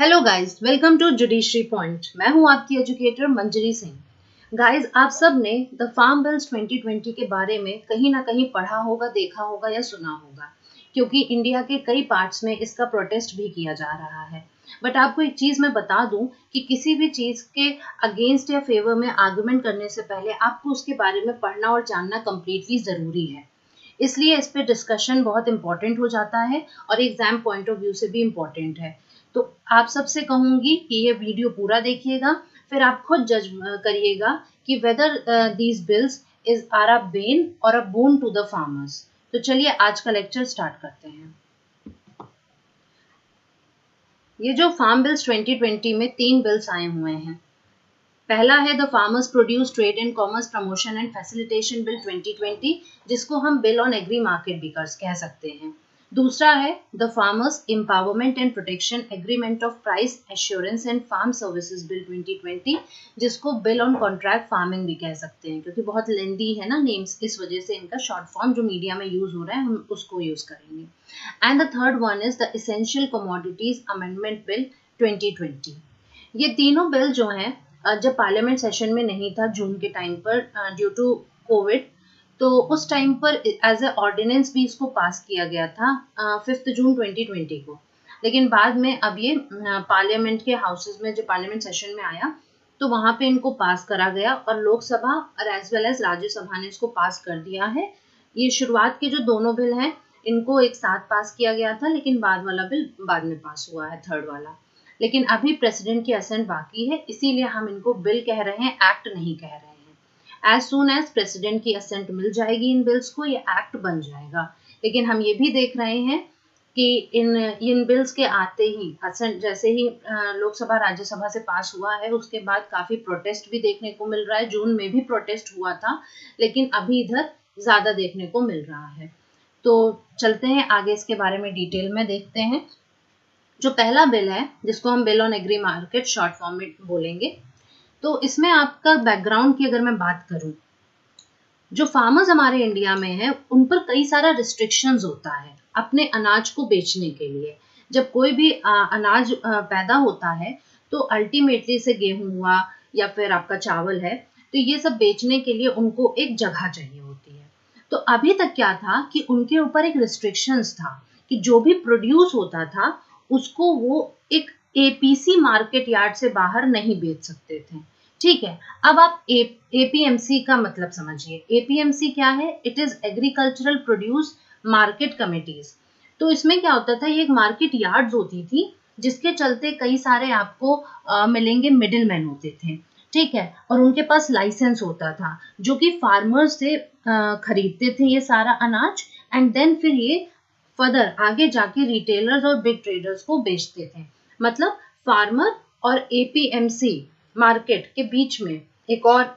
Hello guys, welcome to judiciary point. मैं हूं आपकी एजुकेटर मंजरी सिंह। गाइस, आप सब ने द फार्म बिल्स 2020 के बारे में कहीं ना कहीं पढ़ा होगा, देखा होगा या सुना होगा, क्योंकि इंडिया के कई पार्ट्स में इसका प्रोटेस्ट भी किया जा रहा है। बट आपको एक चीज मैं बता दूं कि किसी भी चीज के अगेंस्ट या फेवर में आर्गुमेंट करने से पहले आपको उसके बारे में पढ़ना और जानना कंप्लीटली जरूरी है। इसलिए इस पे डिस्कशन बहुत इंपॉर्टेंट हो जाता है और एग्जाम पॉइंट ऑफ व्यू से भी इम्पॉर्टेंट है। तो आप सबसे कहूंगी कि ये वीडियो पूरा देखिएगा, फिर आप खुद जज करिएगा कि whether these bills is are a bane or a boon to the farmers. तो चलिए आज का लेक्चर स्टार्ट करते हैं। ये जो फार्म बिल्स 2020 में 3 बिल्स आए हुए हैं। पहला है the farmers produce trade and commerce promotion and facilitation bill 2020, जिसको हम बिल ऑन एग्री मार्केट भी कह सकते हैं। दूसरा है the farmers empowerment and protection agreement of price assurance and farm services bill 2020, जिसको बिल ऑन कॉन्ट्रैक्ट फार्मिंग भी कह सकते हैं, क्योंकि बहुत लेंदी है ना नेम्स, इस वजह से इनका शॉर्ट फॉर्म जो मीडिया में यूज हो रहा है हम उसको यूज करेंगे। And the third one is the essential commodities amendment bill 2020। ये तीनों बिल जो हैं, जब पार्लियामेंट सेशन में नहीं था जून के टाइम पर ड्यू टू कोविड, तो उस टाइम पर एज ए ऑर्डिनेंस भी इसको पास किया गया था 5 जून 2020 को। लेकिन बाद में अब ये पार्लियामेंट के हाउसेज में जब पार्लियामेंट सेशन में आया तो वहां पे इनको पास करा गया और लोकसभा और एज वेल एज राज्यसभा ने इसको पास कर दिया है। ये शुरुआत के जो दोनों बिल हैं इनको एक साथ पास किया गया था, लेकिन बाद वाला बिल बाद में पास हुआ है, थर्ड वाला। लेकिन अभी प्रेसिडेंट की असेंट बाकी है, इसीलिए हम इनको बिल कह रहे हैं, एक्ट नहीं कह रहे हैं। एज सून एज प्रेसिडेंट की असेंट मिल जाएगी इन बिल्स को, ये एक्ट बन जाएगा। लेकिन हम ये भी देख रहे हैं कि इन बिल्स के आते ही असेंट जैसे ही लोकसभा राज्यसभा से पास हुआ है, उसके बाद काफी प्रोटेस्ट भी देखने को मिल रहा है। जून में भी प्रोटेस्ट हुआ था, लेकिन अभी इधर ज्यादा देखने को मिल रहा है। तो चलते हैं आगे, इसके बारे में डिटेल में देखते हैं। जो पहला बिल है, जिसको हम bill on agri market short form में बोलेंगे, तो इसमें आपका बैकग्राउंड की अगर मैं बात करूं, जो फार्मर्स हमारे इंडिया में है उन पर कई सारा रिस्ट्रिक्शंस होता है अपने अनाज को बेचने के लिए। जब कोई भी अनाज पैदा होता है तो अल्टीमेटली से गेहूं हुआ या फिर आपका चावल है, तो ये सब बेचने के लिए उनको एक जगह चाहिए होती है। तो अभी तक क्या था कि उनके ऊपर एक रिस्ट्रिक्शंस था कि जो भी प्रोड्यूस होता था उसको वो एक एपीसी मार्केट यार्ड से बाहर नहीं बेच सकते थे। ठीक है, अब आप एपीएमसी का मतलब समझिए। एपीएमसी क्या है? It is agricultural produce market committees. तो इसमें क्या होता था, ये एक मार्केट यार्ड्स होती थी, जिसके चलते कई सारे आपको मिलेंगे मिडिल मैन होते थे। ठीक है, और उनके पास लाइसेंस होता था जो कि फार्मर्स से खरीदते थे ये सारा अनाज, एंड देन फिर ये फर्दर आगे जाके रिटेलर्स और बिग ट्रेडर्स को बेचते थे। मतलब फार्मर और एपीएमसी मार्केट के बीच में एक और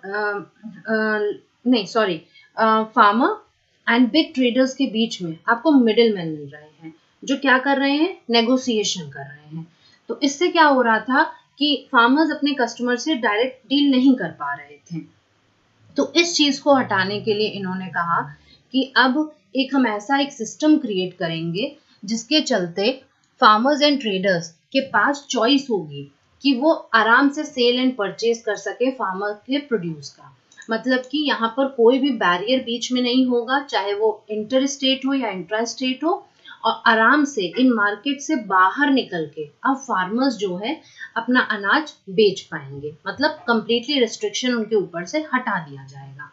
नहीं sorry, farmer and big traders के बीच में आपको मिडिल मैन मिल रहे हैं, जो क्या कर रहे हैं, नेगोशिएशन कर रहे हैं। तो इससे क्या हो रहा था कि फार्मर्स अपने कस्टमर से डायरेक्ट डील नहीं कर पा रहे थे। तो इस चीज को हटाने के लिए इन्होंने कहा कि अब हम ऐसा एक सिस्टम क्रिएट करेंगे जिसके चलते फार्मर्स एंड ट्रेडर्स के पास चॉइस होगी कि वो आराम से सेल एंड परचेज कर सके फार्मर के प्रोड्यूस का। मतलब कि यहाँ पर कोई भी बैरियर बीच में नहीं होगा, चाहे वो इंटर स्टेट हो या इंट्रा स्टेट हो, और आराम से इन मार्केट से बाहर निकल के अब फार्मर्स जो है अपना अनाज बेच पाएंगे। मतलब कंप्लीटली रिस्ट्रिक्शन उनके ऊपर से हटा दिया जाएगा।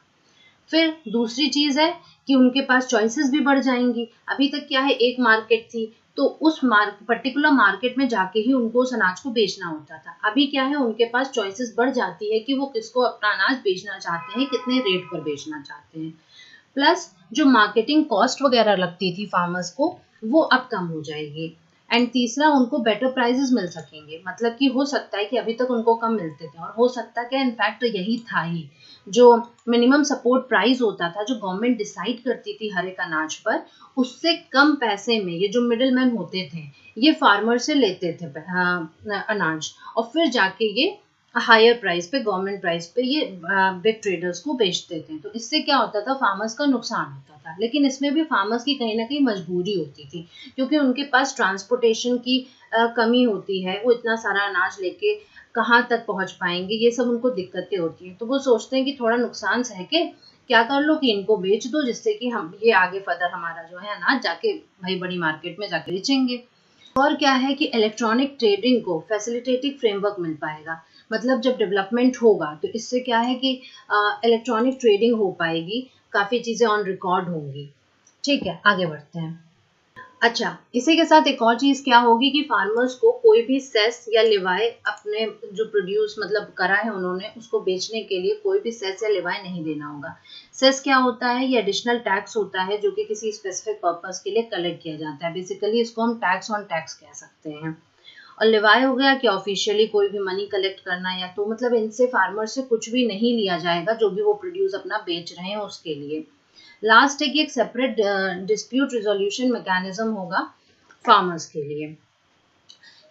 फिर दूसरी चीज है कि उनके पास चॉइसेस भी बढ़ जाएंगी। अभी तक क्या है, एक मार्केट थी तो उस पर्टिकुलर मार्केट में जाके ही उनको उस अनाज को बेचना होता था। अभी क्या है, उनके पास चॉइसेस बढ़ जाती है कि वो किसको अपना अनाज बेचना चाहते हैं, कितने रेट पर बेचना चाहते हैं। प्लस जो मार्केटिंग कॉस्ट वगैरह लगती थी फार्मर्स को, वो अब कम हो जाएगी। एंड तीसरा, उनको बेटर प्राइजेस मिल सकेंगे। मतलब कि हो सकता है कि अभी तक उनको कम मिलते थे, और हो सकता है इनफैक्ट यही था ही जो मिनिमम सपोर्ट प्राइस होता था, जो गवर्नमेंट डिसाइड करती थी हर एक अनाज पर, उससे कम पैसे में ये जो मिडिल मैन होते थे ये फार्मर से लेते थे अनाज, और फिर जाके ये हायर प्राइस पे, गवर्नमेंट प्राइस पे ये बिग ट्रेडर्स को बेचते थे। तो इससे क्या होता था, फार्मर्स का नुकसान होता था। लेकिन इसमें भी फार्मर्स की कहीं ना कहीं मजबूरी होती थी, क्योंकि उनके पास ट्रांसपोर्टेशन की कमी होती है। वो इतना सारा अनाज लेके कहाँ तक पहुंच पाएंगे, ये सब उनको दिक्कतें होती हैं। तो वो सोचते हैं कि थोड़ा नुकसान सह के क्या कर लो कि इनको बेच दो, जिससे कि हम ये आगे फर्दर हमारा जो है अनाज जाके भाई बड़ी मार्केट में जाके बेचेंगे। और क्या है कि इलेक्ट्रॉनिक ट्रेडिंग को फैसिलिटेटिव फ्रेमवर्क मिल पाएगा। मतलब जब डेवलपमेंट होगा तो इससे क्या है कि इलेक्ट्रॉनिक ट्रेडिंग हो पाएगी, काफ़ी चीज़ें ऑन रिकॉर्ड होंगी। ठीक है, आगे बढ़ते हैं। अच्छा, इसी के साथ एक और चीज़ क्या होगी कि फार्मर्स को कोई भी सेस या लिवाई अपने जो प्रोड्यूस मतलब करा है उन्होंने, उसको बेचने के लिए कोई भी सेस या लिवाई नहीं देना होगा। सेस क्या होता है? ये एडिशनल टैक्स होता है जो कि किसी स्पेसिफिक पर्पस के लिए कलेक्ट किया जाता है। बेसिकली इसको हम टैक्स ऑन टैक्स कह सकते हैं। और लिवाई हो गया कि ऑफिशियली कोई भी मनी कलेक्ट करना, या तो मतलब इनसे फार्मर से कुछ भी नहीं लिया जाएगा जो भी वो प्रोड्यूस अपना बेच रहे हैं उसके लिए। लास्ट है कि एक सेपरेट डिस्प्यूट रिजोल्यूशन मैकेनिज्म होगा फार्मर्स के लिए।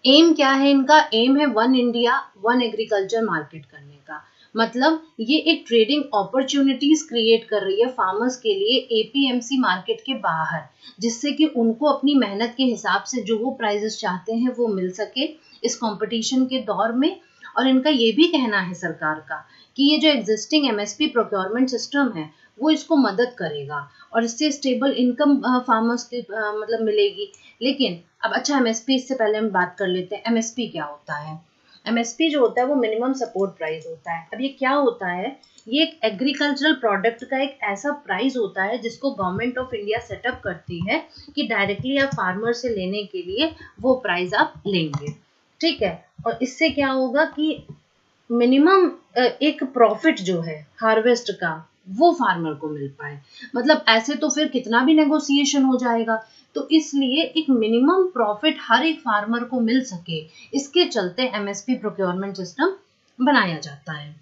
एम क्या है इनका? एम है one India one agriculture market करने का। मतलब ये एक ट्रेडिंग अपॉर्चुनिटीज क्रिएट कर रही है फार्मर्स के लिए एपीएमसी मार्केट के बाहर, जिससे कि उनको अपनी मेहनत के हिसाब से जो वो प्राइजेस चाहते हैं वो मिल सके इस कंपटीशन के दौर में। और इनका ये भी कहना है सरकार का कि ये जो एग्जिस्टिंग एमएसपी प्रोक्योरमेंट सिस्टम है वो इसको मदद करेगा और इससे स्टेबल इनकम फार्मर्स के मतलब मिलेगी। लेकिन अब अच्छा, एमएसपी इससे पहले हम बात कर लेते हैं एमएसपी क्या होता है। एमएसपी जो होता है वो मिनिमम सपोर्ट प्राइस होता है। अब ये क्या होता है? ये एक एग्रीकल्चरल प्रोडक्ट का एक ऐसा प्राइस होता है जिसको गवर्नमेंट ऑफ इंडिया सेटअप करती है कि डायरेक्टली आप फार्मर से लेने के लिए वो प्राइस आप लेंगे। ठीक है, और इससे क्या होगा कि मिनिमम एक प्रॉफिट जो है हार्वेस्ट का वो फार्मर को मिल पाए। मतलब ऐसे तो फिर कितना भी नेगोशिएशन हो जाएगा। तो इसलिए एक मिनिमम प्रॉफिट हर एक फार्मर को मिल सके, इसके चलते एमएसपी प्रोक्योरमेंट सिस्टम बनाया जाता है।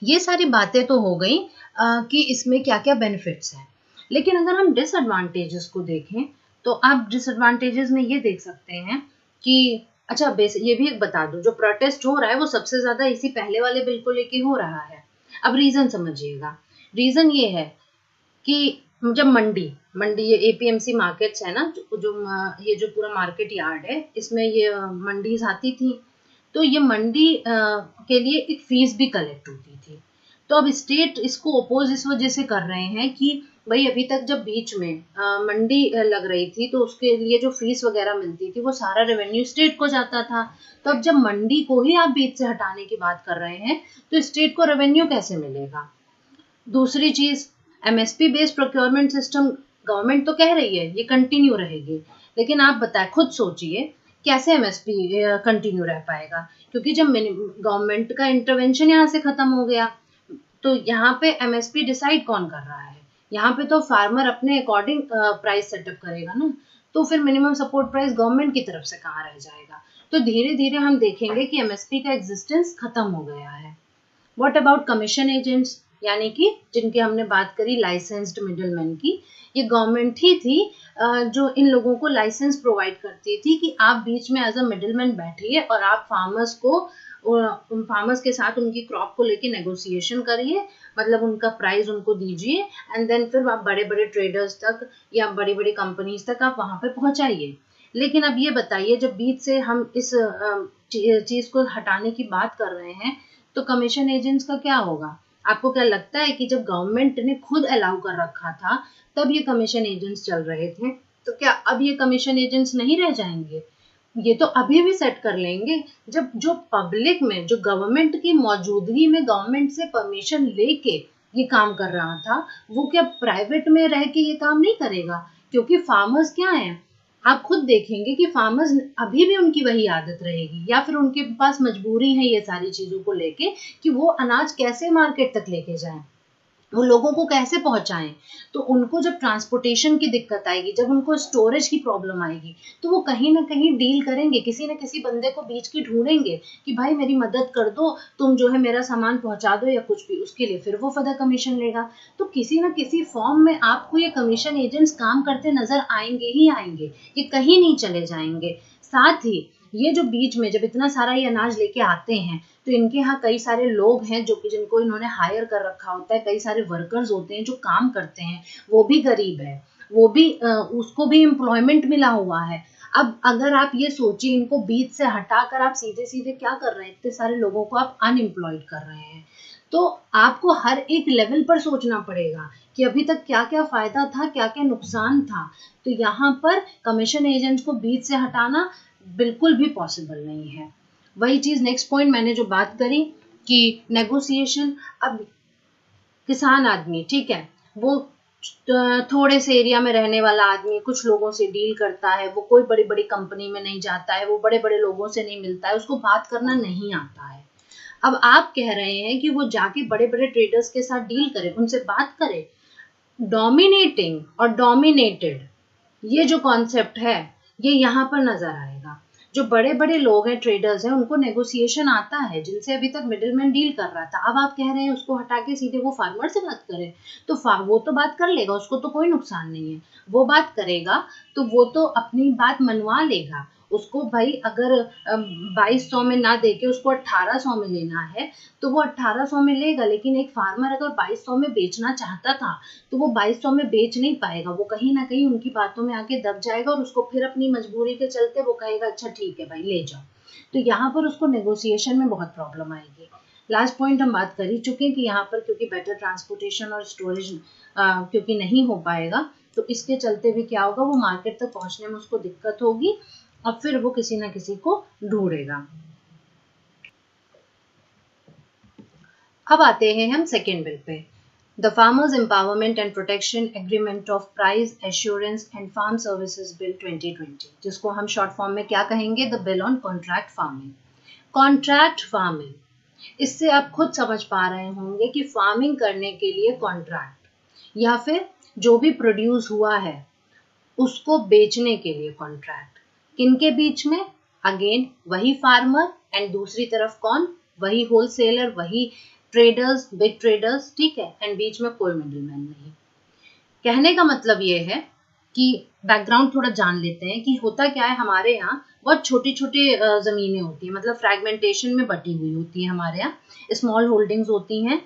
ये सारी बातें तो हो गई कि इसमें क्या क्या बेनिफिट्स हैं। लेकिन अगर हम डिसएडवांटेजेस को देखें तो आप डिसएडवांटेजेस में ये देख सकते हैं कि अच्छा बेस ये भी एक बता दूं, जो प्रोटेस्ट हो रहा है वो सबसे ज्यादा इसी पहले वाले बिल को लेके हो रहा है। अब रीजन समझिएगा। रीजन ये है कि जब मंडी मंडी ये एपीएमसी मार्केट्स है ना, ये जो पूरा मार्केट यार्ड है इसमें ये मंडीज आती थी। तो ये मंडी के लिए एक फीस भी कलेक्ट होती थी। तो अब स्टेट इसको अपोज इस वजह से कर रहे हैं कि भाई अभी तक जब बीच में मंडी लग रही थी तो उसके लिए जो फीस वगैरह मिलती थी वो सारा रेवेन्यू स्टेट को जाता था। तो अब जब मंडी को ही आप बीच से हटाने की बात कर रहे हैं तो स्टेट को रेवेन्यू कैसे मिलेगा? दूसरी चीज, MSP based procurement system government तो कह रही है ये कंटिन्यू रहेगी, लेकिन आप बताएं, खुद सोचिए कैसे एमएसपी कंटिन्यू रह पाएगा? क्योंकि जब गवर्नमेंट का इंटरवेंशन यहाँ से खत्म हो गया तो यहाँ पे एमएसपी डिसाइड कौन कर रहा है? यहाँ पे तो फार्मर अपने अकॉर्डिंग प्राइस सेटअप करेगा ना। तो फिर मिनिमम सपोर्ट प्राइस गवर्नमेंट की तरफ से कहाँ रह जाएगा? तो धीरे धीरे हम देखेंगे कि एमएसपी का एग्जिस्टेंस खत्म हो गया है। व्हाट अबाउट कमीशन एजेंट्स, यानी कि जिनकी हमने बात करी लाइसेंस्ड मिडलमैन की। ये गवर्नमेंट ही थी जो इन लोगों को लाइसेंस प्रोवाइड करती थी कि आप बीच में एज अ मिडलमैन बैठिए और आप फार्मर्स के साथ उनकी क्रॉप को लेके नेगोशिएशन करिए, मतलब उनका प्राइस उनको दीजिए एंड देन फिर आप बड़े बड़े ट्रेडर्स तक या बड़ी बड़ी कंपनीज तक आप वहां पे पहुंचाइए। लेकिन अब ये बताइए, जब बीच से हम इस चीज को हटाने की बात कर रहे हैं तो कमीशन एजेंट्स का क्या होगा? आपको क्या लगता है कि जब गवर्नमेंट ने खुद अलाउ कर रखा था तब ये कमीशन एजेंट्स चल रहे थे, तो क्या अब ये कमीशन एजेंट्स नहीं रह जाएंगे? ये तो अभी भी सेट कर लेंगे। जब जो पब्लिक में जो गवर्नमेंट की मौजूदगी में गवर्नमेंट से परमिशन लेके ये काम कर रहा था, वो क्या प्राइवेट में रह के ये काम नहीं करेगा? क्योंकि फार्मर्स क्या है, आप खुद देखेंगे कि फार्मर्स अभी भी उनकी वही आदत रहेगी या फिर उनके पास मजबूरी है ये सारी चीजों को लेके कि वो अनाज कैसे मार्केट तक लेके जाएं, वो लोगों को कैसे पहुंचाएं। तो उनको जब ट्रांसपोर्टेशन की दिक्कत आएगी, जब उनको स्टोरेज की प्रॉब्लम आएगी, तो वो कहीं ना कहीं डील करेंगे, किसी न किसी बंदे को बीच की ढूंढेंगे कि भाई मेरी मदद कर दो, तुम जो है मेरा सामान पहुंचा दो या कुछ भी, उसके लिए फिर वो फर्दर कमीशन लेगा। तो किसी न किसी फॉर्म में आपको ये कमीशन एजेंट्स काम करते नजर आएंगे ही आएंगे, ये कहीं नहीं चले जाएंगे। साथ ही ये जो बीच में जब इतना सारा ये अनाज लेके आते हैं तो इनके यहाँ कई सारे लोग हैं जो कि जिनको इन्होंने हायर कर रखा होता है, कई सारे वर्कर्स होते हैं जो काम करते हैं, वो भी गरीब है, वो भी उसको भी एम्प्लॉयमेंट मिला हुआ है। अब अगर आप ये सोचिए, इनको बीच से हटाकर आप सीधे सीधे क्या कर रहे हैं, इतने सारे लोगों को आप अनएम्प्लॉयड कर रहे हैं। तो आपको हर एक लेवल पर सोचना पड़ेगा कि अभी तक क्या क्या फायदा था, क्या क्या नुकसान था। तो यहाँ पर कमीशन एजेंट्स को बीच से हटाना बिल्कुल भी पॉसिबल नहीं है। वही चीज नेक्स्ट पॉइंट मैंने जो बात करी कि नेगोशिएशन। अब किसान आदमी, ठीक है, वो थोड़े से एरिया में रहने वाला आदमी कुछ लोगों से डील करता है, वो कोई बड़ी बड़ी कंपनी में नहीं जाता है, वो बड़े बड़े लोगों से नहीं मिलता है, उसको बात करना नहीं आता है। अब आप कह रहे हैं कि वो जाके बड़े बड़े ट्रेडर्स के साथ डील करे, उनसे बात करे। डोमिनेटिंग और डोमिनेटेड, ये जो कॉन्सेप्ट है ये यहाँ पर नजर आएगा। जो बड़े बड़े लोग हैं, ट्रेडर्स हैं, उनको नेगोशिएशन आता है, जिनसे अभी तक मिडिलमैन डील कर रहा था। अब आप कह रहे हैं उसको हटा के सीधे वो फार्मर से बात करे, तो वो तो बात कर लेगा, उसको तो कोई नुकसान नहीं है, वो बात करेगा तो वो तो अपनी बात मनवा लेगा। उसको भाई अगर 2200 में ना देके उसको 1800 में लेना है तो वो 1800 में लेगा, लेकिन एक फार्मर अगर 2200 में बेचना चाहता था तो वो 2200 में बेच नहीं पाएगा, वो कहीं ना कहीं उनकी बातों में आके दब जाएगा और उसको फिर अपनी मजबूरी के चलते वो कहेगा अच्छा ठीक है भाई ले जाओ। तो यहाँ पर उसको नेगोशिएशन में बहुत प्रॉब्लम आएगी। लास्ट पॉइंट हम बात कर ही चुके हैं कि यहाँ पर क्योंकि बेटर ट्रांसपोर्टेशन और स्टोरेज क्योंकि नहीं हो पाएगा, तो इसके चलते भी क्या होगा, वो मार्केट तक पहुंचने में उसको दिक्कत होगी और फिर वो किसी ना किसी को ढूंढेगा। अब आते हैं हम सेकेंड बिल पे, the farmers empowerment and protection agreement of price assurance and farm services bill 2020, जिसको हम शॉर्ट फॉर्म में क्या कहेंगे, the bill on contract farming. Contract farming, इससे आप खुद समझ पा रहे होंगे कि फार्मिंग करने के लिए कॉन्ट्रैक्ट या फिर जो भी प्रोड्यूस हुआ है उसको बेचने के लिए कॉन्ट्रैक्ट, किनके बीच में, अगेन वही फार्मर एंड दूसरी तरफ कौन, वही होलसेलर, वही ट्रेडर्स, बिग ट्रेडर्स, ठीक है, एंड बीच में कोई मिडिलमैन नहीं। कहने का मतलब ये है कि बैकग्राउंड थोड़ा जान लेते हैं कि होता क्या है। हमारे यहाँ बहुत छोटी छोटी जमीनें होती हैं, मतलब फ्रैगमेंटेशन में बटी हुई होती है, हमारे यहाँ स्मॉल होल्डिंग्स होती हैं,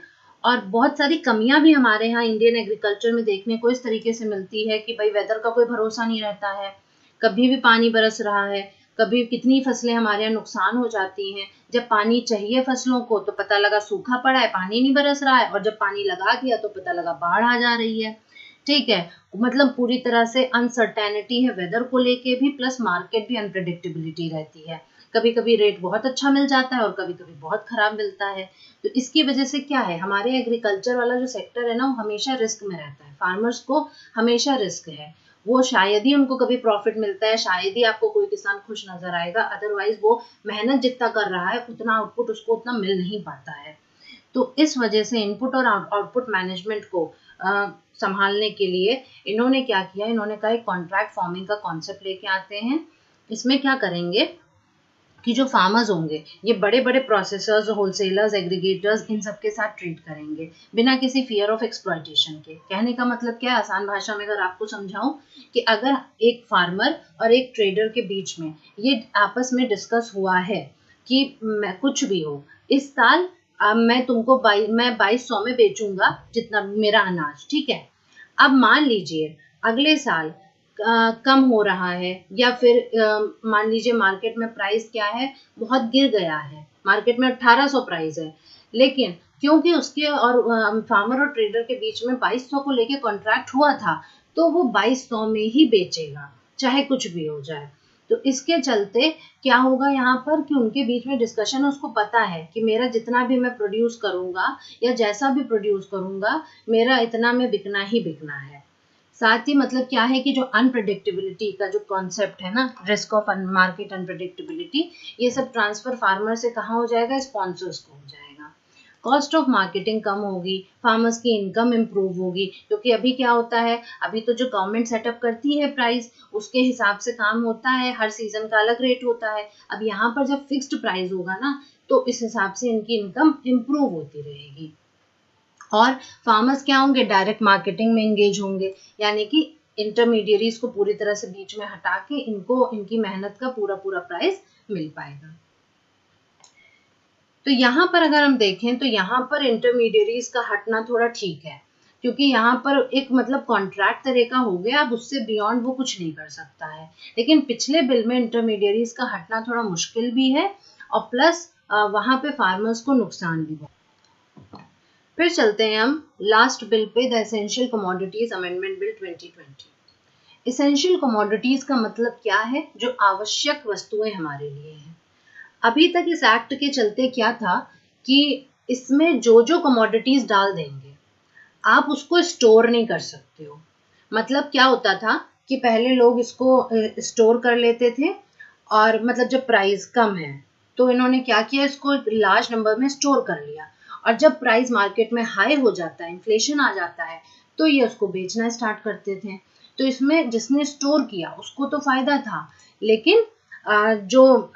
और बहुत सारी कमियां भी हमारे यहाँ इंडियन एग्रीकल्चर में देखने को इस तरीके से मिलती है कि भाई वेदर का कोई भरोसा नहीं रहता है, कभी भी पानी बरस रहा है, कभी कितनी फसलें हमारे यहाँ नुकसान हो जाती हैं। जब पानी चाहिए फसलों को तो पता लगा सूखा पड़ा है, पानी नहीं बरस रहा है, और जब पानी लगा दिया तो पता लगा बाढ़ आ जा रही है, ठीक है। मतलब पूरी तरह से अनसर्टेनिटी है वेदर को लेके भी, प्लस मार्केट भी अनप्रेडिक्टेबिलिटी रहती है। कभी कभी रेट बहुत अच्छा मिल जाता है और कभी कभी बहुत खराब मिलता है। तो इसकी वजह से क्या है, हमारे एग्रीकल्चर वाला जो सेक्टर है ना, वो हमेशा रिस्क में रहता है, फार्मर्स को हमेशा रिस्क है। वो शायद ही उनको कभी प्रॉफिट मिलता है, शायद ही आपको कोई किसान खुश नजर आएगा, अदरवाइज वो मेहनत जितना कर रहा है उतना आउटपुट उसको उतना मिल नहीं पाता है। तो इस वजह से इनपुट और आउटपुट मैनेजमेंट को संभालने के लिए इन्होंने क्या किया, इन्होंने कहा एक कॉन्ट्रैक्ट फार्मिंग का कॉन्सेप्ट लेके आते हैं। इसमें क्या करेंगे कि जो फार्मर्स होंगे ये बड़े बड़े प्रोसेसर्स, होलसेलर्स, एग्रीगेटर्स, इन सब के साथ ट्रीट करेंगे बिना किसी फियर ऑफ एक्सप्लॉइटेशन के। कहने का मतलब क्या है, आसान भाषा में अगर आपको समझाऊं कि अगर एक फार्मर और एक ट्रेडर के बीच में ये आपस में डिस्कस हुआ है कि मैं कुछ भी हो, इस साल मैं तुमको मैं 2200 में बेचूंगा जितना मेरा अनाज, ठीक है। अब मान लीजिए अगले साल कम हो रहा है, या फिर मान लीजिए मार्केट में प्राइस क्या है, बहुत गिर गया है, मार्केट में 1800 प्राइस है, लेकिन क्योंकि उसके और फार्मर और ट्रेडर के बीच में 2200 को लेके कॉन्ट्रैक्ट हुआ था, तो वो 2200 में ही बेचेगा चाहे कुछ भी हो जाए। तो इसके चलते क्या होगा यहाँ पर कि उनके बीच में डिस्कशन, उसको पता है कि मेरा जितना भी मैं प्रोड्यूस करूंगा या जैसा भी प्रोड्यूस करूंगा, मेरा इतना में बिकना ही बिकना है। साथ ही मतलब क्या है कि जो अनप्रेडिक्टेबिलिटी का जो कॉन्सेप्ट है ना, रिस्क ऑफ मार्केट अनप्रेडिक्टेबिलिटी, ये सब ट्रांसफर फार्मर से कहाँ हो जाएगा, स्पॉन्सर्स को हो जाएगा। कॉस्ट ऑफ मार्केटिंग कम होगी, फार्मर्स की इनकम इंप्रूव होगी, क्योंकि अभी क्या होता है, अभी तो जो गवर्नमेंट सेटअप करती है प्राइस, उसके हिसाब से काम होता है, हर सीजन का अलग रेट होता है। अब यहाँ पर जब फिक्स्ड प्राइस होगा ना, तो इस हिसाब से इनकी इनकम इंप्रूव होती रहेगी। और फार्मर्स क्या होंगे, डायरेक्ट मार्केटिंग में एंगेज होंगे, यानी कि इंटरमीडियरीज को पूरी तरह से बीच में हटा के इनको इनकी मेहनत का पूरा पूरा प्राइस मिल पाएगा। तो यहाँ पर अगर हम देखें तो यहाँ पर इंटरमीडियरीज का हटना थोड़ा ठीक है, क्योंकि यहाँ पर एक मतलब कॉन्ट्रैक्ट तरह का हो गया, अब उससे बियॉन्ड वो कुछ नहीं कर सकता है। लेकिन पिछले बिल में इंटरमीडियरीज का हटना थोड़ा मुश्किल भी है और प्लस वहाँ पे फार्मर्स को नुकसान भी हुआ। फिर चलते हैं हम लास्ट बिल पे, the essential commodities amendment bill 2020। Essential commodities का मतलब क्या है? जो आवश्यक वस्तुएं हमारे लिए हैं। अभी तक इस एक्ट के चलते क्या था कि इसमें जो जो कमोडिटीज डाल देंगे आप उसको स्टोर नहीं कर सकते हो। मतलब क्या होता था कि पहले लोग इसको स्टोर कर लेते थे और मतलब जब प्राइस कम है तो इन्होंने क्या किया, इसको लार्ज नंबर में स्टोर कर लिया और जब प्राइस मार्केट में हाई हो जाता है, इन्फ्लेशन आ जाता है, तो ये उसको बेचना स्टार्ट करते थे। तो इसमें जिसने स्टोर किया उसको तो फायदा था, लेकिन जो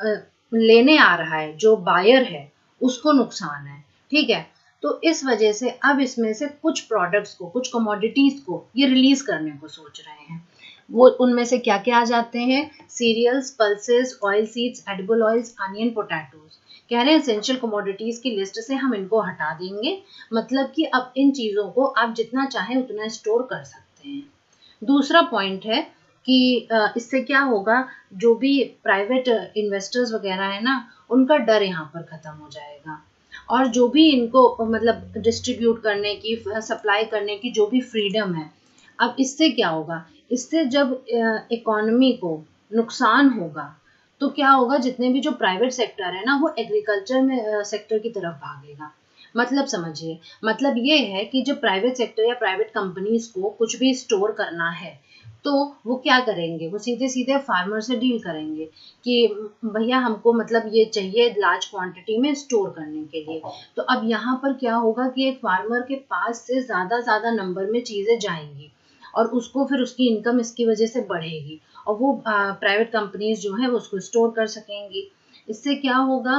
लेने आ रहा है, जो बायर है, उसको नुकसान है। ठीक है, तो इस वजह से अब इसमें से कुछ प्रोडक्ट्स को, कुछ कमोडिटीज को ये रिलीज करने को सोच रहे हैं। वो उनमें से क्या क्या आ जाते हैं? Cereals, pulses, oil seeds, edible oils, onion, potatoes. कह रहे हैं एसेंशियल कमोडिटीज की लिस्ट से हम इनको हटा देंगे, मतलब कि अब इन चीजों को आप जितना चाहें उतना स्टोर कर सकते हैं। दूसरा पॉइंट है कि इससे क्या होगा, जो भी प्राइवेट इन्वेस्टर्स वगैरह है ना, उनका डर यहाँ पर खत्म हो जाएगा और जो भी इनको मतलब डिस्ट्रीब्यूट करने की, सप्लाई करने की जो भी फ्रीडम है, अब इससे क्या होगा, इससे जब इकोनॉमी को नुकसान होगा तो क्या होगा, जितने भी जो प्राइवेट सेक्टर है ना वो एग्रीकल्चर में सेक्टर की तरफ भागेगा। मतलब समझिए, मतलब ये है कि जब प्राइवेट सेक्टर या प्राइवेट कंपनीज को कुछ भी स्टोर करना है तो वो क्या करेंगे, वो सीधे सीधे फार्मर से डील करेंगे कि भैया हमको मतलब ये चाहिए लार्ज क्वांटिटी में स्टोर करने के लिए। तो अब यहाँ पर क्या होगा कि एक फार्मर के पास से ज्यादा नंबर में चीजें जाएंगी और उसको फिर उसकी इनकम इसकी वजह से बढ़ेगी और वो प्राइवेट कंपनीज जो है वो उसको स्टोर कर सकेंगी। इससे क्या होगा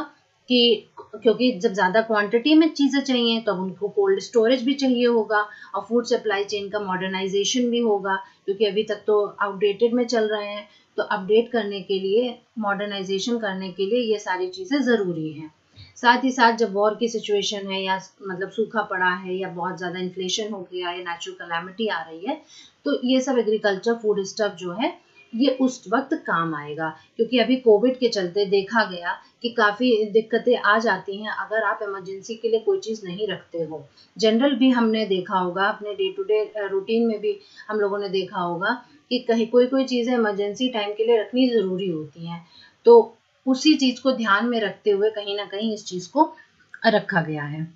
कि क्योंकि जब ज़्यादा क्वांटिटी में चीज़ें चाहिए तब उनको कोल्ड स्टोरेज भी चाहिए होगा और फूड सप्लाई चेन का मॉडर्नाइजेशन भी होगा, क्योंकि अभी तक तो आउटडेटेड में चल रहे हैं। तो अपडेट करने के लिए, मॉडर्नाइजेशन करने के लिए ये सारी चीज़ें ज़रूरी हैं। साथ ही साथ जब वॉर की सिचुएशन है या मतलब सूखा पड़ा है या बहुत ज़्यादा इन्फ्लेशन हो गया या नेचुरल कैलामिटी आ रही है, तो ये सब एग्रीकल्चर फूड स्टफ जो है ये उस वक्त काम आएगा। क्योंकि अभी कोविड के चलते देखा गया कि काफ़ी दिक्कतें आ जाती हैं अगर आप इमरजेंसी के लिए कोई चीज़ नहीं रखते हो। जनरल भी हमने देखा होगा, अपने डे टू डे रूटीन में भी हम लोगों ने देखा होगा कि कहीं कोई कोई चीज़ें इमरजेंसी टाइम के लिए रखनी ज़रूरी होती हैं। तो उसी चीज़ को ध्यान में रखते हुए कहीं ना कहीं इस चीज़ को रखा गया है।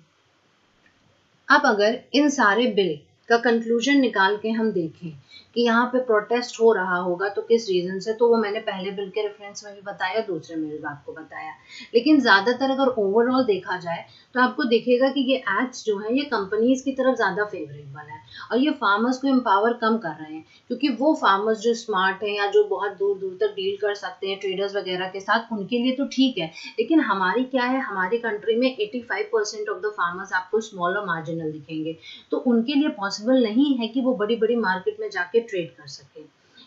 अब अगर इन सारे बिल का कंक्लूजन निकाल के हम देखें कि यहाँ पे प्रोटेस्ट हो रहा होगा तो किस रीजन से, तो वो मैंने पहले बिल के रेफरेंस में भी बताया, दूसरे में भी आपको बताया। लेकिन ज्यादातर अगर ओवरऑल देखा जाए तो आपको दिखेगा कि ये एक्ट्स जो है ये कंपनीज की तरफ ज्यादा फेवरेबल है और ये फार्मर्स को एम्पावर कम कर रहे हैं, क्योंकि वो फार्मर्स जो स्मार्ट हैं या जो बहुत दूर दूर तक डील कर सकते हैं ट्रेडर्स वगैरह के साथ, उनके लिए तो ठीक है। लेकिन हमारी क्या है, हमारी कंट्री में 85% ऑफ द फार्मर्स आपको स्मॉल और मार्जिनल दिखेंगे, तो उनके लिए पॉसिबल नहीं है कि वो बड़ी बड़ी मार्केट में जाके ट्रेड कर सके।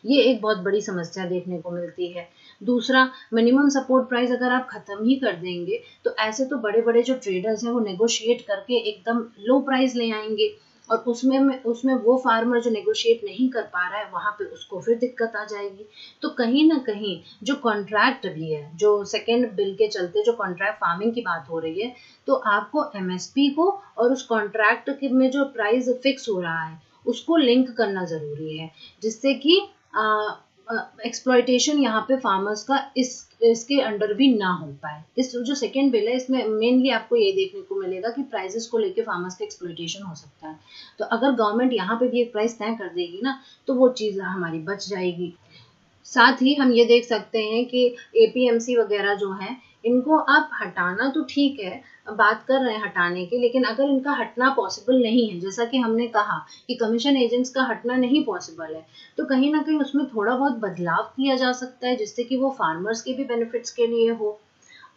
ये एक बहुत बड़ी समस्या देखने को मिलती है। दूसरा, मिनिमम सपोर्ट प्राइस अगर आप खत्म ही कर देंगे तो ऐसे तो बड़े बड़े जो ट्रेडर्स हैं वो नेगोशिएट करके एकदम लो प्राइस ले आएंगे और उसमें वो फार्मर जो नेगोशिएट नहीं कर पा रहा है वहां पे उसको फिर दिक्कत आ जाएगी। तो कहीं ना कहीं जो कॉन्ट्रैक्ट भी है, जो सेकेंड बिल के चलते जो कॉन्ट्रैक्ट फार्मिंग की बात हो रही है, तो आपको एमएसपी को और उस कॉन्ट्रैक्ट में जो प्राइस फिक्स हो रहा है उसको लिंक करना जरूरी है, जिससे कि एक्सप्लॉयटेशन यहाँ पे फार्मर्स का इसके अंडर भी ना हो पाए। इस जो सेकेंड बिल है इसमें मेनली आपको ये देखने को मिलेगा कि प्राइसेस को लेके फार्मर्स का एक्सप्लॉयटेशन हो सकता है। तो अगर गवर्नमेंट यहाँ पे भी एक प्राइस तय कर देगी ना तो वो चीज़ हमारी बच जाएगी। साथ ही हम ये देख सकते हैं कि एपीएमसी वगैरह जो है इनको आप हटाना तो ठीक है, बात कर रहे हैं हटाने की, लेकिन अगर इनका हटना पॉसिबल नहीं है, जैसा कि हमने कहा कि कमीशन एजेंट्स का हटना नहीं पॉसिबल है, तो कहीं ना कहीं उसमें थोड़ा बहुत बदलाव किया जा सकता है जिससे कि वो फार्मर्स के भी बेनिफिट्स के लिए हो।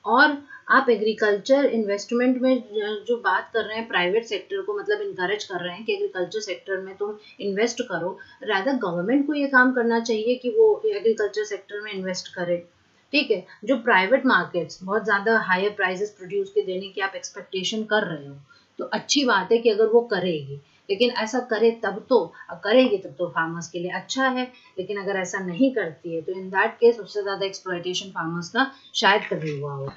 और आप एग्रीकल्चर इन्वेस्टमेंट में जो बात कर रहे हैं, प्राइवेट सेक्टर को मतलब इनकरेज कर रहे हैं कि एग्रीकल्चर सेक्टर में तुम इन्वेस्ट करो, रादर गवर्नमेंट को ये काम करना चाहिए कि वो एग्रीकल्चर सेक्टर में इन्वेस्ट करे। ठीक है। जो प्राइवेट मार्केट्स बहुत ज़्यादा हायर प्राइसेस प्रोड्यूस के देने की आप एक्सपेक्टेशन कर रहे हो, तो अच्छी बात है कि अगर वो करेगी, लेकिन ऐसा करे तब तो, करेगी तब तो फार्मर्स के लिए अच्छा है। लेकिन अगर ऐसा नहीं करती है तो इन दैट केस उससे ज़्यादा एक्सप्लॉयटेशन फार्मर्स का शायद कभी हुआ हो।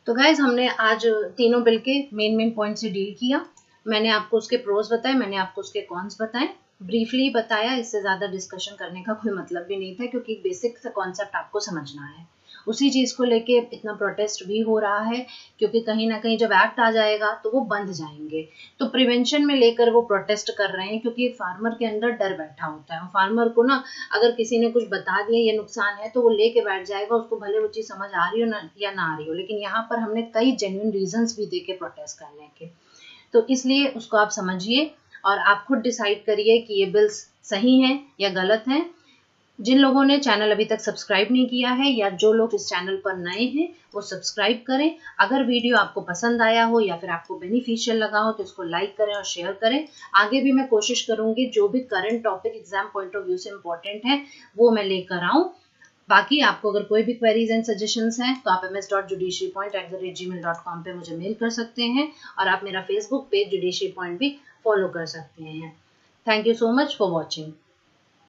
तो गाइज हमने आज तीनों बिल के मेन पॉइंट से डील किया। मैंने आपको उसके प्रोज बताए, मैंने आपको उसके कॉन्स बताए, ब्रीफली बताया। इससे ज़्यादा डिस्कशन करने का कोई मतलब भी नहीं था, क्योंकि बेसिक सा कॉन्सेप्ट आपको समझना है। उसी चीज़ को लेके इतना प्रोटेस्ट भी हो रहा है, क्योंकि कहीं ना कहीं जब एक्ट आ जाएगा तो वो बंद जाएंगे। तो प्रिवेंशन में लेकर वो प्रोटेस्ट कर रहे हैं, क्योंकि फार्मर के अंदर डर बैठा होता है। फार्मर को ना अगर किसी ने कुछ बता दिया ये नुकसान है तो वो लेके बैठ जाएगा, उसको भले वो चीज़ समझ आ रही हो ना या ना आ रही हो। लेकिन यहाँ पर हमने कई जेन्युइन रीजंस भी देखे प्रोटेस्ट करने के, तो इसलिए उसको आप समझिए और आप खुद डिसाइड करिए कि ये बिल्स सही हैं या गलत हैं। जिन लोगों ने चैनल अभी तक सब्सक्राइब नहीं किया है या जो लोग इस चैनल पर नए हैं वो सब्सक्राइब करें। अगर वीडियो आपको पसंद आया हो या फिर आपको बेनिफिशियल लगा हो तो इसको लाइक करें और शेयर करें। आगे भी मैं कोशिश करूंगी जो भी current topic exam point of view से इम्पोर्टेंट है वो मैं लेकर आऊँ। बाकी आपको अगर कोई भी क्वेरीज एंड सजेशंस हैं तो आप ms.judiciarypoint@gmail.com पे मुझे मेल कर सकते हैं, और आप मेरा फेसबुक पेज जुडिशरी पॉइंट भी फॉलो कर सकते हैं। Thank you so much for watching.